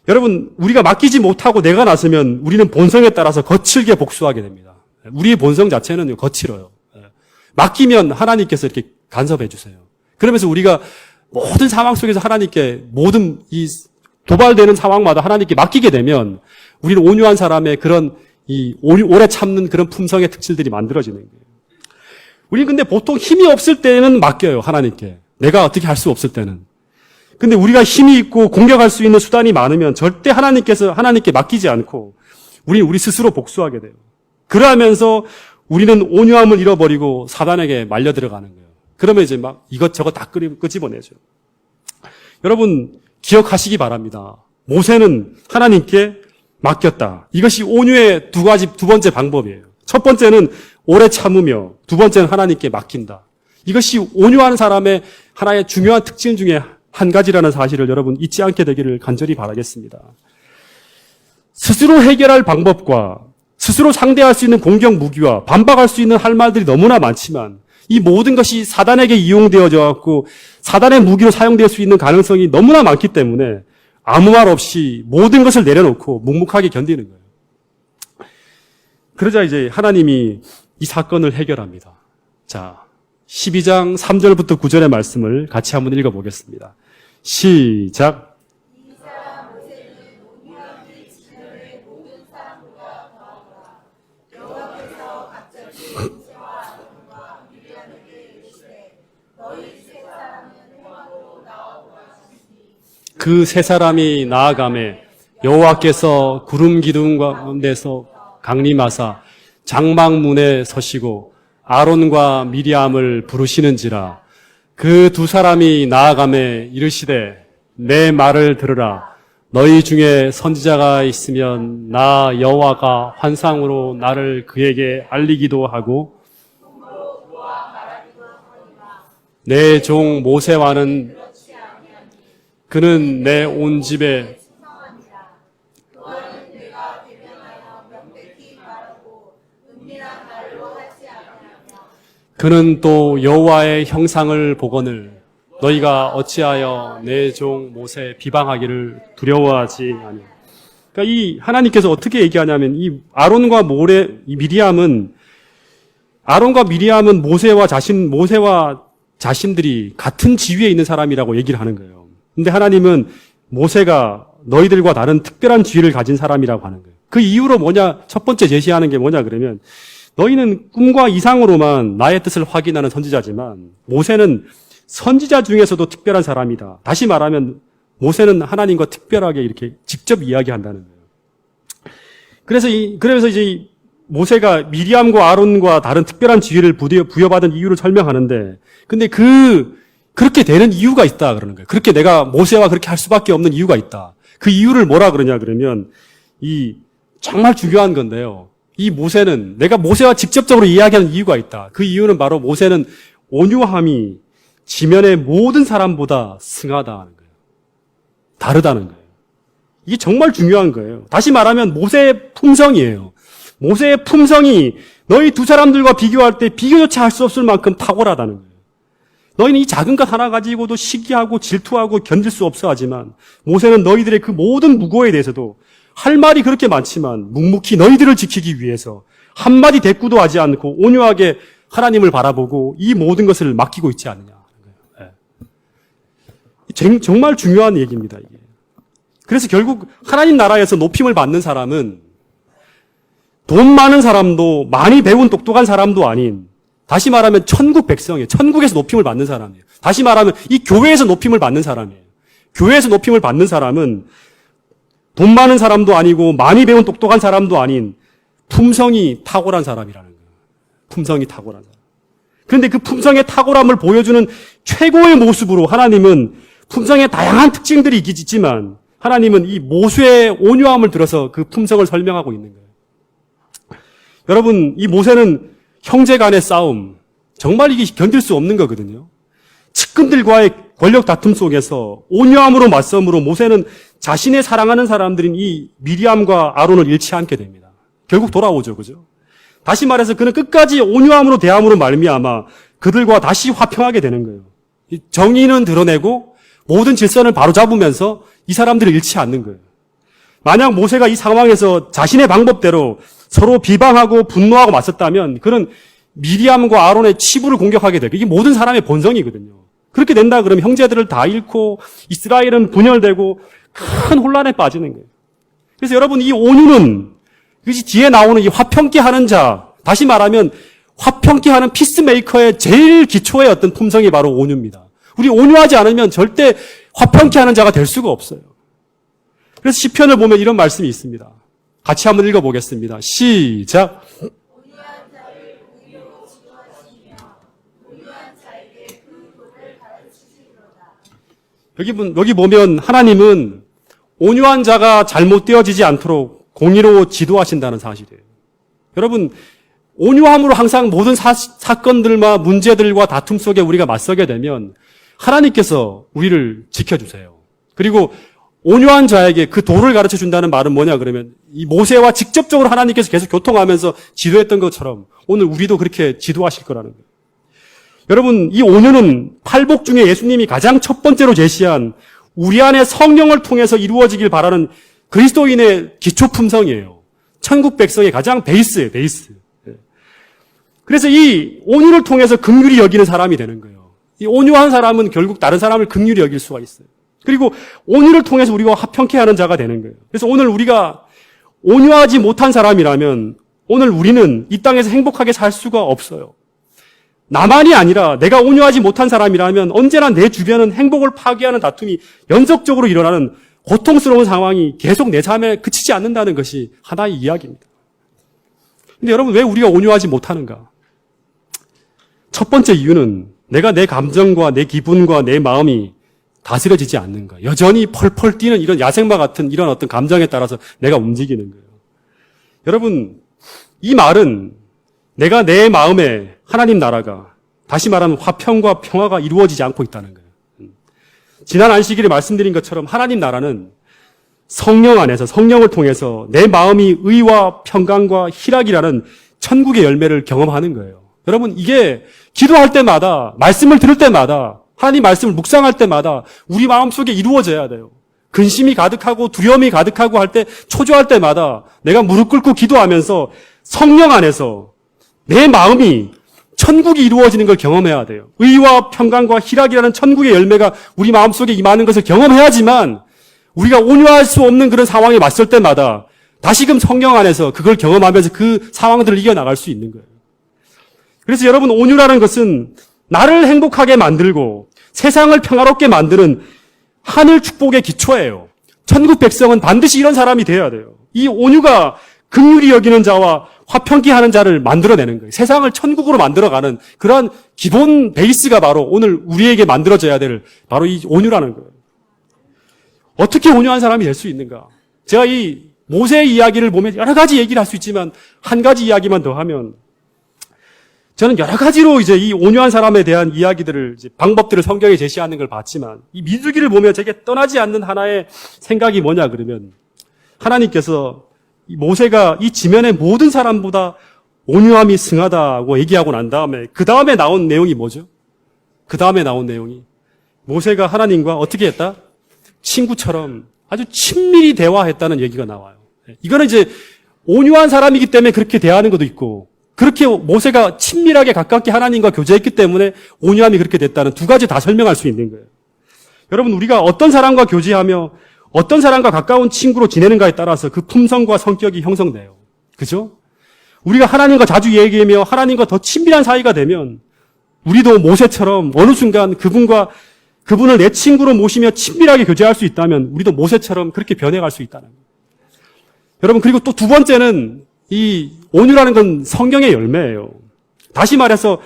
여러분, 우리가 맡기지 못하고 내가 나서면 우리는 본성에 따라서 거칠게 복수하게 됩니다. 우리의 본성 자체는 거칠어요. 맡기면 하나님께서 이렇게 간섭해 주세요. 그러면서 우리가 모든 상황 속에서 하나님께 모든 이 도발되는 상황마다 하나님께 맡기게 되면 우리는 온유한 사람의 그런 이 오래 참는 그런 품성의 특질들이 만들어지는 거예요. 우리는 근데 보통 힘이 없을 때는 맡겨요, 하나님께. 내가 어떻게 할 수 없을 때는. 근데 우리가 힘이 있고 공격할 수 있는 수단이 많으면 절대 하나님께 맡기지 않고 우리 스스로 복수하게 돼요. 그러면서 우리는 온유함을 잃어버리고 사단에게 말려 들어가는 거예요. 그러면 이제 막 이것저것 다 끄집어내죠. 여러분, 기억하시기 바랍니다. 모세는 하나님께 맡겼다. 이것이 온유의 두 번째 방법이에요. 첫 번째는 오래 참으며, 두 번째는 하나님께 맡긴다. 이것이 온유한 사람의 하나의 중요한 특징 중에 한 가지라는 사실을 여러분 잊지 않게 되기를 간절히 바라겠습니다. 스스로 해결할 방법과 스스로 상대할 수 있는 공격 무기와 반박할 수 있는 할 말들이 너무나 많지만 이 모든 것이 사단에게 이용되어져 갖고 사단의 무기로 사용될 수 있는 가능성이 너무나 많기 때문에 아무 말 없이 모든 것을 내려놓고 묵묵하게 견디는 거예요. 그러자 이제 하나님이 이 사건을 해결합니다. 자, 12장 3절부터 9절의 말씀을 같이 한번 읽어보겠습니다. 시작. 그 세 사람이 나아가매 여호와께서 구름 기둥 가운데서 강림하사 장막문에 서시고 아론과 미리암을 부르시는지라. 그 두 사람이 나아가매 이르시되 내 말을 들으라. 너희 중에 선지자가 있으면 나 여호와가 환상으로 나를 그에게 알리기도 하고 내 종 모세와는 그는 내 온 집에 그는 또 여호와의 형상을 보거늘 너희가 어찌하여 내 종 모세 비방하기를 두려워하지 아니. 그러니까 이 하나님께서 어떻게 얘기하냐면 이 아론과 미리암은 모세와 자신들이 같은 지위에 있는 사람이라고 얘기를 하는 거예요. 근데 하나님은 모세가 너희들과 다른 특별한 지위를 가진 사람이라고 하는 거예요. 그 이유로 첫 번째 제시하는 게 뭐냐 그러면 너희는 꿈과 이상으로만 나의 뜻을 확인하는 선지자지만 모세는 선지자 중에서도 특별한 사람이다. 다시 말하면 모세는 하나님과 특별하게 이렇게 직접 이야기한다는 거예요. 그래서 이제 모세가 미리암과 아론과 다른 특별한 지위를 부여받은 이유를 설명하는데 근데 그렇게 되는 이유가 있다 그러는 거예요. 그렇게 내가 모세와 그렇게 할 수밖에 없는 이유가 있다. 그 이유를 뭐라 그러냐 그러면 정말 중요한 건데요. 이 모세는 내가 모세와 직접적으로 이야기하는 이유가 있다. 그 이유는 바로 모세는 온유함이 지면의 모든 사람보다 승하다는 거예요. 다르다는 거예요. 이게 정말 중요한 거예요. 다시 말하면 모세의 품성이에요. 모세의 품성이 너희 두 사람들과 비교할 때 비교조차 할 수 없을 만큼 탁월하다는 거예요. 너희는 이 작은 것 하나 가지고도 시기하고 질투하고 견딜 수 없어 하지만 모세는 너희들의 그 모든 무고에 대해서도 할 말이 그렇게 많지만 묵묵히 너희들을 지키기 위해서 한마디 대꾸도 하지 않고 온유하게 하나님을 바라보고 이 모든 것을 맡기고 있지 않느냐. 정말 중요한 얘기입니다. 이게. 그래서 결국 하나님 나라에서 높임을 받는 사람은 돈 많은 사람도 많이 배운 똑똑한 사람도 아닌 다시 말하면 천국 백성이에요. 천국에서 높임을 받는 사람이에요. 다시 말하면 이 교회에서 높임을 받는 사람이에요. 교회에서 높임을 받는 사람은 돈 많은 사람도 아니고 많이 배운 똑똑한 사람도 아닌 품성이 탁월한 사람이라는 거예요. 품성이 탁월한 사람. 그런데 그 품성의 탁월함을 보여주는 최고의 모습으로 하나님은 품성의 다양한 특징들이 있지만 하나님은 이 모세의 온유함을 들어서 그 품성을 설명하고 있는 거예요. 여러분, 이 모세는 형제 간의 싸움, 정말 이게 견딜 수 없는 거거든요. 측근들과의 권력 다툼 속에서 온유함으로 맞섬으로 모세는 자신의 사랑하는 사람들인 이 미리암과 아론을 잃지 않게 됩니다. 결국 돌아오죠. 그죠? 다시 말해서 그는 끝까지 온유함으로 대함으로 말미암아 그들과 다시 화평하게 되는 거예요. 정의는 드러내고 모든 질서를 바로잡으면서 이 사람들을 잃지 않는 거예요. 만약 모세가 이 상황에서 자신의 방법대로 서로 비방하고 분노하고 맞섰다면 그는 미리암과 아론의 치부를 공격하게 되고 이게 모든 사람의 본성이거든요. 그렇게 된다 그러면 형제들을 다 잃고 이스라엘은 분열되고 큰 혼란에 빠지는 거예요. 그래서 여러분 이 온유는 이것이 뒤에 나오는 이 화평케 하는 자, 다시 말하면 화평케 하는 피스메이커의 제일 기초의 어떤 품성이 바로 온유입니다. 우리 온유하지 않으면 절대 화평케 하는 자가 될 수가 없어요. 그래서 시편을 보면 이런 말씀이 있습니다. 같이 한번 읽어보겠습니다. 시작. 여기 보면 하나님은 온유한 자가 잘못되어지지 않도록 공의로 지도하신다는 사실이에요. 여러분, 온유함으로 항상 모든 사건들과 문제들과 다툼 속에 우리가 맞서게 되면 하나님께서 우리를 지켜주세요. 그리고 온유한 자에게 그 도를 가르쳐 준다는 말은 뭐냐 그러면 이 모세와 직접적으로 하나님께서 계속 교통하면서 지도했던 것처럼 오늘 우리도 그렇게 지도하실 거라는 거예요. 여러분, 이 온유는 팔복 중에 예수님이 가장 첫 번째로 제시한 우리 안에 성령을 통해서 이루어지길 바라는 그리스도인의 기초 품성이에요. 천국 백성의 가장 베이스예요, 베이스. 그래서 이 온유를 통해서 긍휼히 여기는 사람이 되는 거예요. 이 온유한 사람은 결국 다른 사람을 긍휼히 여길 수가 있어요. 그리고 온유를 통해서 우리가 화평케 하는 자가 되는 거예요. 그래서 오늘 우리가 온유하지 못한 사람이라면 오늘 우리는 이 땅에서 행복하게 살 수가 없어요. 나만이 아니라 내가 온유하지 못한 사람이라면 언제나 내 주변은 행복을 파괴하는 다툼이 연속적으로 일어나는 고통스러운 상황이 계속 내 삶에 그치지 않는다는 것이 하나의 이야기입니다. 근데 여러분, 왜 우리가 온유하지 못하는가? 첫 번째 이유는 내가 내 감정과 내 기분과 내 마음이 다스려지지 않는가. 여전히 펄펄 뛰는 이런 야생마 같은 이런 어떤 감정에 따라서 내가 움직이는 거예요. 여러분, 이 말은 내가 내 마음에 하나님 나라가 다시 말하면 화평과 평화가 이루어지지 않고 있다는 거예요. 지난 안식일에 말씀드린 것처럼 하나님 나라는 성령 안에서 성령을 통해서 내 마음이 의와 평강과 희락이라는 천국의 열매를 경험하는 거예요. 여러분, 이게 기도할 때마다 말씀을 들을 때마다 하나님 말씀을 묵상할 때마다 우리 마음속에 이루어져야 돼요. 근심이 가득하고 두려움이 가득하고 할 때 초조할 때마다 내가 무릎 꿇고 기도하면서 성령 안에서 내 마음이 천국이 이루어지는 걸 경험해야 돼요. 의와 평강과 희락이라는 천국의 열매가 우리 마음속에 임하는 것을 경험해야지만 우리가 온유할 수 없는 그런 상황에 맞설 때마다 다시금 성령 안에서 그걸 경험하면서 그 상황들을 이겨나갈 수 있는 거예요. 그래서 여러분, 온유라는 것은 나를 행복하게 만들고 세상을 평화롭게 만드는 하늘 축복의 기초예요. 천국 백성은 반드시 이런 사람이 되어야 돼요. 이 온유가 긍휼히 여기는 자와 화평케 하는 자를 만들어내는 거예요. 세상을 천국으로 만들어가는 그러한 기본 베이스가 바로 오늘 우리에게 만들어져야 될 바로 이 온유라는 거예요. 어떻게 온유한 사람이 될 수 있는가? 제가 이 모세의 이야기를 보면 여러 가지 얘기를 할 수 있지만 한 가지 이야기만 더 하면 저는 여러 가지로 이제 이 온유한 사람에 대한 이야기들을, 방법들을 성경에 제시하는 걸 봤지만 이 민수기를 보면 제게 떠나지 않는 하나의 생각이 뭐냐 그러면 하나님께서 이 모세가 이 지면의 모든 사람보다 온유함이 승하다고 얘기하고 난 다음에 그 다음에 나온 내용이 뭐죠? 그 다음에 나온 내용이 모세가 하나님과 어떻게 했다? 친구처럼 아주 친밀히 대화했다는 얘기가 나와요. 이거는 이제 온유한 사람이기 때문에 그렇게 대하는 것도 있고 그렇게 모세가 친밀하게 가깝게 하나님과 교제했기 때문에 온유함이 그렇게 됐다는 두 가지 다 설명할 수 있는 거예요. 여러분, 우리가 어떤 사람과 교제하며 어떤 사람과 가까운 친구로 지내는가에 따라서 그 품성과 성격이 형성돼요. 그죠? 우리가 하나님과 자주 얘기하며 하나님과 더 친밀한 사이가 되면 우리도 모세처럼 어느 순간 그분을 내 친구로 모시며 친밀하게 교제할 수 있다면 우리도 모세처럼 그렇게 변해갈 수 있다는 거예요. 여러분, 그리고 또 두 번째는 이 온유라는 건 성령의 열매예요. 다시 말해서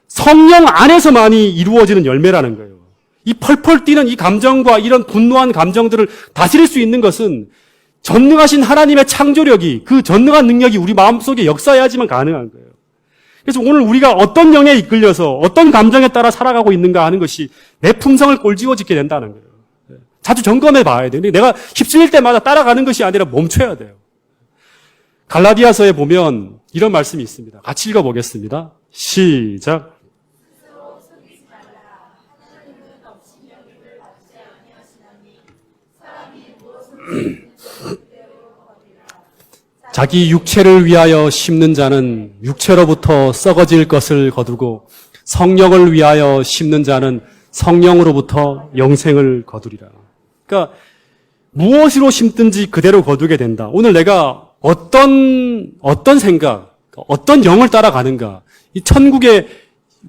성령 안에서만이 이루어지는 열매라는 거예요. 이 펄펄 뛰는 이 감정과 이런 분노한 감정들을 다스릴 수 있는 것은 전능하신 하나님의 창조력이, 그 전능한 능력이 우리 마음속에 역사해야지만 가능한 거예요. 그래서 오늘 우리가 어떤 영에 이끌려서 어떤 감정에 따라 살아가고 있는가 하는 것이 내 품성을 꼴지워짓게 된다는 거예요. 자주 점검해 봐야 돼요. 내가 휩쓸릴 때마다 따라가는 것이 아니라 멈춰야 돼요. 갈라디아서에 보면 이런 말씀이 있습니다. 같이 읽어보겠습니다. 시작. 자기 육체를 위하여 심는 자는 육체로부터 썩어질 것을 거두고 성령을 위하여 심는 자는 성령으로부터 영생을 거두리라. 그러니까 무엇으로 심든지 그대로 거두게 된다. 오늘 내가 어떤 생각, 어떤 영을 따라가는가. 이 천국의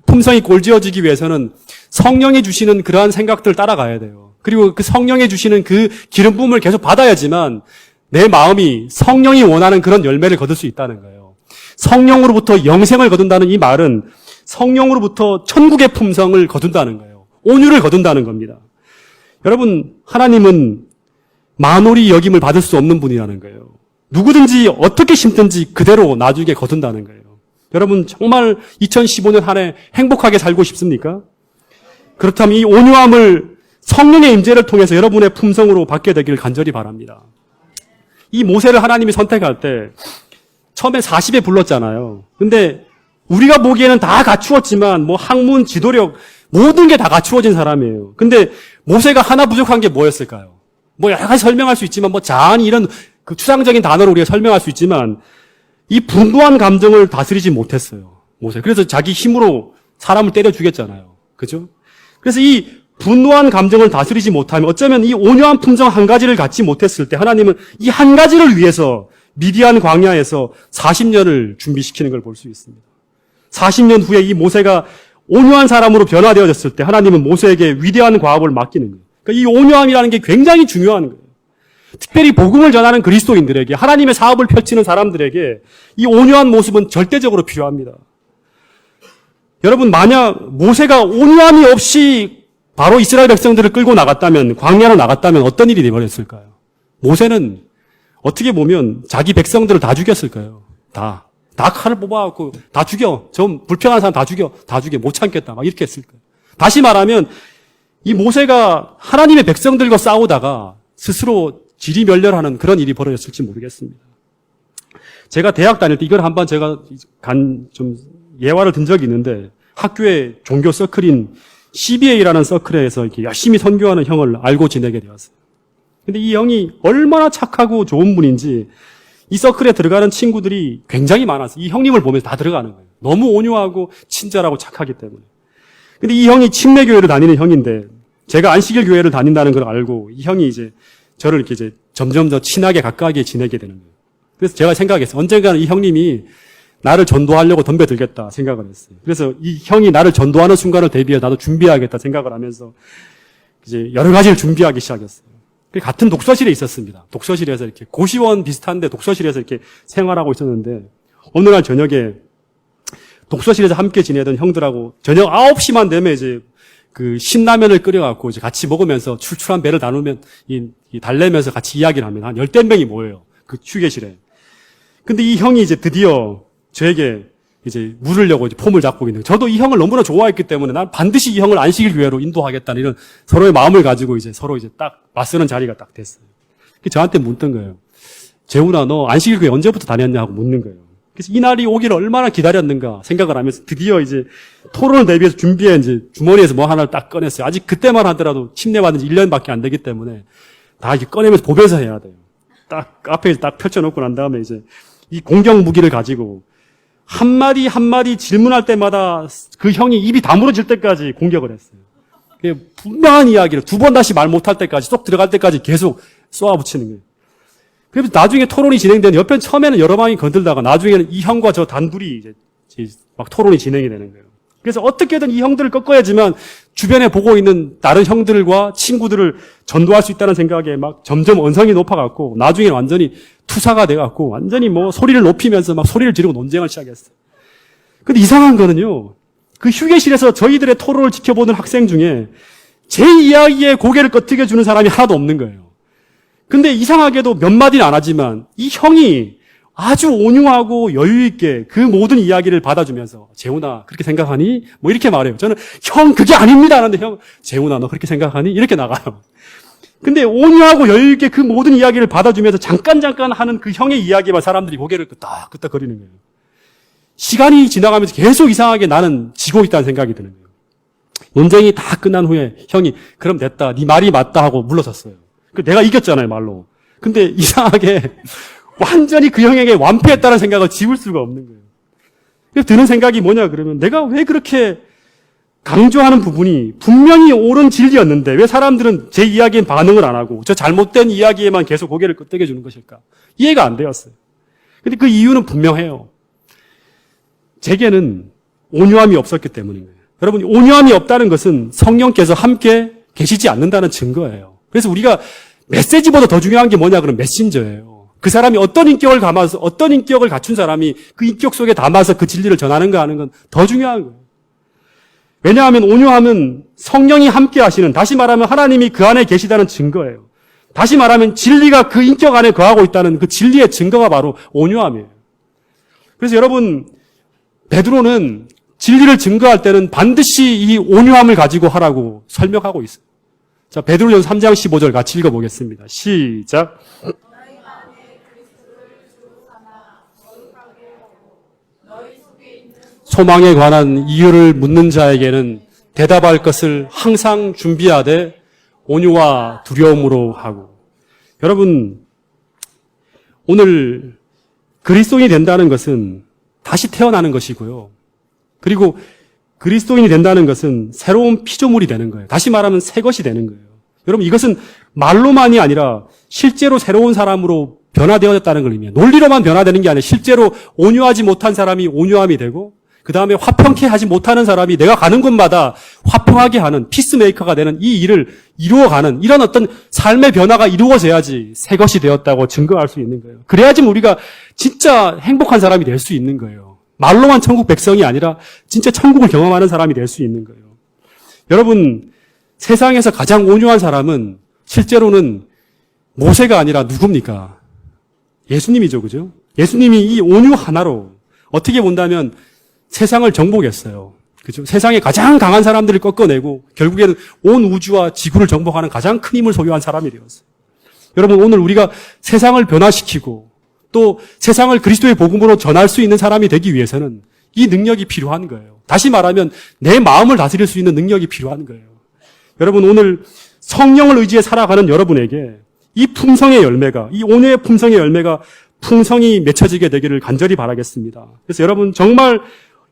품성이 꼴지어지기 위해서는 성령이 주시는 그러한 생각들을 따라가야 돼요. 그리고 그 성령이 주시는 그 기름 부음을 계속 받아야지만 내 마음이 성령이 원하는 그런 열매를 거둘 수 있다는 거예요. 성령으로부터 영생을 거둔다는 이 말은 성령으로부터 천국의 품성을 거둔다는 거예요. 온유를 거둔다는 겁니다. 여러분, 하나님은 만홀히 여김을 받을 수 없는 분이라는 거예요. 누구든지 어떻게 심든지 그대로 나중에 거둔다는 거예요. 여러분, 정말 2015년 한 해 행복하게 살고 싶습니까? 그렇다면 이 온유함을 성령의 임재를 통해서 여러분의 품성으로 받게 되기를 간절히 바랍니다. 이 모세를 하나님이 선택할 때 처음에 40에 불렀잖아요. 근데 우리가 보기에는 다 갖추었지만 뭐 학문, 지도력 모든 게 다 갖추어진 사람이에요. 근데 모세가 하나 부족한 게 뭐였을까요? 뭐 여러 가지 설명할 수 있지만 뭐 자아니 이런 그 추상적인 단어로 우리가 설명할 수 있지만 이 분노한 감정을 다스리지 못했어요. 모세. 그래서 자기 힘으로 사람을 때려 죽였잖아요. 그죠? 그래서 이 분노한 감정을 다스리지 못하면 어쩌면 이 온유한 품성 한 가지를 갖지 못했을 때 하나님은 이 한 가지를 위해서 미디안 광야에서 40년을 준비시키는 걸 볼 수 있습니다. 40년 후에 이 모세가 온유한 사람으로 변화되어졌을 때 하나님은 모세에게 위대한 과업을 맡기는 거예요. 그러니까 이 온유함이라는 게 굉장히 중요한 거예요. 특별히 복음을 전하는 그리스도인들에게 하나님의 사업을 펼치는 사람들에게 이 온유한 모습은 절대적으로 필요합니다. 여러분 만약 모세가 온유함이 없이 바로 이스라엘 백성들을 끌고 나갔다면 광야로 나갔다면 어떤 일이 되버렸을까요? 모세는 어떻게 보면 자기 백성들을 다 죽였을 거예요. 다 칼을 뽑아갖고 다 죽여. 좀 불평한 사람 다 죽여. 못 참겠다. 막 이렇게 했을 거예요. 다시 말하면 이 모세가 하나님의 백성들과 싸우다가 스스로 지리멸렬하는 그런 일이 벌어졌을지 모르겠습니다. 제가 대학 다닐 때 이걸 한번 제가 좀 예화를 든 적이 있는데 학교의 종교 서클인 CBA라는 서클에서 이렇게 열심히 선교하는 형을 알고 지내게 되었어요. 근데 이 형이 얼마나 착하고 좋은 분인지 이 서클에 들어가는 친구들이 굉장히 많았어요. 이 형님을 보면서 다 들어가는 거예요. 너무 온유하고 친절하고 착하기 때문에. 근데 이 형이 침례교회를 다니는 형인데 제가 안식일 교회를 다닌다는 걸 알고 이 형이 이제 저를 이렇게 이제 점점 더 친하게 가까이 지내게 되는 거예요. 그래서 제가 생각했어요. 언젠가는 이 형님이 나를 전도하려고 덤벼들겠다 생각을 했어요. 그래서 이 형이 나를 전도하는 순간을 대비해 나도 준비해야겠다 생각을 하면서 이제 여러 가지를 준비하기 시작했어요. 같은 독서실에 있었습니다. 독서실에서 이렇게 고시원 비슷한데 독서실에서 이렇게 생활하고 있었는데 어느 날 저녁에 독서실에서 함께 지내던 형들하고 저녁 9시만 되면 이제 그 신라면을 끓여갖고 이제 같이 먹으면서 출출한 배를 나누면 이 달래면서 같이 이야기를 하면 한 10명이 모여요. 그 휴게실에. 근데 이 형이 이제 드디어 저에게 이제 물으려고 이제 폼을 잡고 있는 거예요. 저도 이 형을 너무나 좋아했기 때문에 난 반드시 이 형을 안식일 교회로 인도하겠다는 이런 서로의 마음을 가지고 이제 서로 이제 딱 맞서는 자리가 딱 됐어요. 저한테 묻던 거예요. 재훈아, 너 안식일 교회 언제부터 다녔냐 하고 묻는 거예요. 그래서 이 날이 오기를 얼마나 기다렸는가 생각을 하면서 드디어 이제 토론을 대비해서 준비해 이제 주머니에서 뭐 하나를 딱 꺼냈어요. 아직 그때만 하더라도 침례 받은 지 1년밖에 안 되기 때문에 다 이렇게 꺼내면서 보면서 해야 돼요. 딱 앞에 딱 펼쳐놓고 난 다음에 이제 이 공격 무기를 가지고 한마디 한마디 질문할 때마다 그 형이 입이 다물어질 때까지 공격을 했어요. 분명한 이야기를 2번 다시 말 못할 때까지 쏙 들어갈 때까지 계속 쏘아붙이는 거예요. 그래서 나중에 토론이 진행되는 옆에 처음에는 여러 방이 건들다가 나중에는 이 형과 저 단둘이 이제 막 토론이 진행이 되는 거예요. 그래서 어떻게든 이 형들을 꺾어야지만 주변에 보고 있는 다른 형들과 친구들을 전도할 수 있다는 생각에 막 점점 언성이 높아갖고 나중에 완전히 투사가 돼갖고 완전히 뭐 소리를 높이면서 막 소리를 지르고 논쟁을 시작했어요. 근데 이상한 거는요. 그 휴게실에서 저희들의 토론을 지켜보는 학생 중에 제 이야기에 고개를 끄덕여 주는 사람이 하나도 없는 거예요. 근데 이상하게도 몇 마디는 안 하지만 이 형이 아주 온유하고 여유 있게 그 모든 이야기를 받아주면서 재훈아 그렇게 생각하니? 뭐 이렇게 말해요. 저는 형 그게 아닙니다 하는데 형 재훈아 너 그렇게 생각하니? 이렇게 나가요. 근데 온유하고 여유 있게 그 모든 이야기를 받아주면서 잠깐 하는 그 형의 이야기만 사람들이 고개를 끄덕끄덕거리는 거예요. 시간이 지나가면서 계속 이상하게 나는 지고 있다는 생각이 드는 거예요. 논쟁이 다 끝난 후에 형이 그럼 됐다. 네 말이 맞다 하고 물러섰어요. 내가 이겼잖아요 말로. 근데 이상하게 완전히 그 형에게 완패했다는 생각을 지울 수가 없는 거예요. 그래서 드는 생각이 뭐냐 그러면 내가 왜 그렇게 강조하는 부분이 분명히 옳은 진리였는데 왜 사람들은 제 이야기엔 반응을 안 하고 저 잘못된 이야기에만 계속 고개를 끄덕여 주는 것일까? 이해가 안 되었어요. 근데 그 이유는 분명해요. 제게는 온유함이 없었기 때문인 거예요. 여러분 온유함이 없다는 것은 성령께서 함께 계시지 않는다는 증거예요. 그래서 우리가 메시지보다 더 중요한 게 뭐냐 그러면 메신저예요. 그 사람이 어떤 인격을 담아서 어떤 인격을 갖춘 사람이 그 인격 속에 담아서 그 진리를 전하는가 하는 건 더 중요한 거예요. 왜냐하면 온유함은 성령이 함께 하시는, 다시 말하면 하나님이 그 안에 계시다는 증거예요. 다시 말하면 진리가 그 인격 안에 거하고 있다는 그 진리의 증거가 바로 온유함이에요. 그래서 여러분 베드로는 진리를 증거할 때는 반드시 이 온유함을 가지고 하라고 설명하고 있어요. 자, 베드로전서 3장 15절 같이 읽어보겠습니다. 시작. 소망에 관한 이유를 묻는 자에게는 대답할 것을 항상 준비하되 온유와 두려움으로 하고. 여러분, 오늘 그리스도인이 된다는 것은 다시 태어나는 것이고요. 그리고 그리스도인이 된다는 것은 새로운 피조물이 되는 거예요. 다시 말하면 새 것이 되는 거예요. 여러분 이것은 말로만이 아니라 실제로 새로운 사람으로 변화되어졌다는 걸 의미해요. 논리로만 변화되는 게 아니라 실제로 온유하지 못한 사람이 온유함이 되고 그 다음에 화평케 하지 못하는 사람이 내가 가는 곳마다 화평하게 하는 피스메이커가 되는 이 일을 이루어가는 이런 어떤 삶의 변화가 이루어져야지 새 것이 되었다고 증거할 수 있는 거예요. 그래야지 우리가 진짜 행복한 사람이 될 수 있는 거예요. 말로만 천국 백성이 아니라 진짜 천국을 경험하는 사람이 될 수 있는 거예요. 여러분 세상에서 가장 온유한 사람은 실제로는 모세가 아니라 누굽니까? 예수님이죠. 그죠? 예수님이 이 온유 하나로 어떻게 본다면 세상을 정복했어요. 그죠? 세상에 가장 강한 사람들을 꺾어내고 결국에는 온 우주와 지구를 정복하는 가장 큰 힘을 소유한 사람이 되었어요. 여러분 오늘 우리가 세상을 변화시키고 또 세상을 그리스도의 복음으로 전할 수 있는 사람이 되기 위해서는 이 능력이 필요한 거예요. 다시 말하면 내 마음을 다스릴 수 있는 능력이 필요한 거예요. 여러분 오늘 성령을 의지해 살아가는 여러분에게 이 품성의 열매가, 이 온유의 품성의 열매가 풍성히 맺혀지게 되기를 간절히 바라겠습니다. 그래서 여러분 정말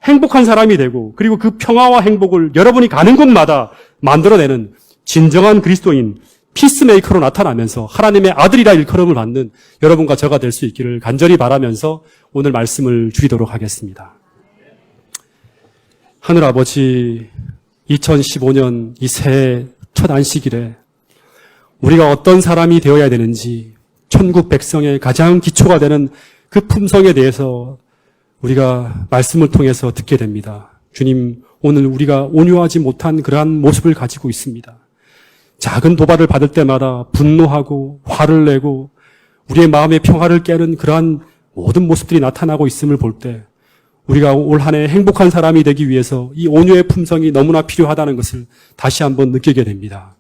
행복한 사람이 되고 그리고 그 평화와 행복을 여러분이 가는 곳마다 만들어내는 진정한 그리스도인 피스메이커로 나타나면서 하나님의 아들이라 일컬음을 받는 여러분과 저가 될 수 있기를 간절히 바라면서 오늘 말씀을 줄이도록 하겠습니다. 하늘 아버지 2015년 이 새해 첫 안식일에 우리가 어떤 사람이 되어야 되는지 천국 백성의 가장 기초가 되는 그 품성에 대해서 우리가 말씀을 통해서 듣게 됩니다. 주님, 오늘 우리가 온유하지 못한 그러한 모습을 가지고 있습니다. 작은 도발을 받을 때마다 분노하고 화를 내고 우리의 마음의 평화를 깨는 그러한 모든 모습들이 나타나고 있음을 볼 때 우리가 올 한 해 행복한 사람이 되기 위해서 이 온유의 품성이 너무나 필요하다는 것을 다시 한번 느끼게 됩니다.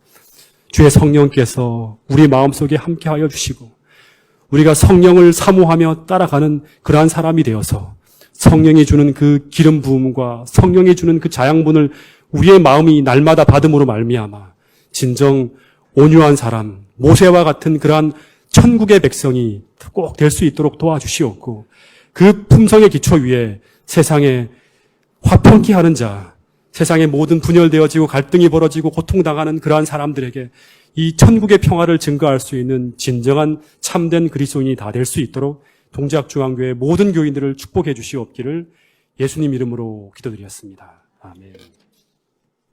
주의 성령께서 우리 마음속에 함께하여 주시고 우리가 성령을 사모하며 따라가는 그러한 사람이 되어서 성령이 주는 그 기름 부음과 성령이 주는 그 자양분을 우리의 마음이 날마다 받음으로 말미암아 진정 온유한 사람, 모세와 같은 그러한 천국의 백성이 꼭 될 수 있도록 도와주시옵고 그 품성의 기초 위에 세상에 화평케 하는 자, 세상에 모든 분열되어지고 갈등이 벌어지고 고통당하는 그러한 사람들에게 이 천국의 평화를 증거할 수 있는 진정한 참된 그리스도인이 다 될 수 있도록 동작중앙교회 모든 교인들을 축복해 주시옵기를 예수님 이름으로 기도드렸습니다. 아멘.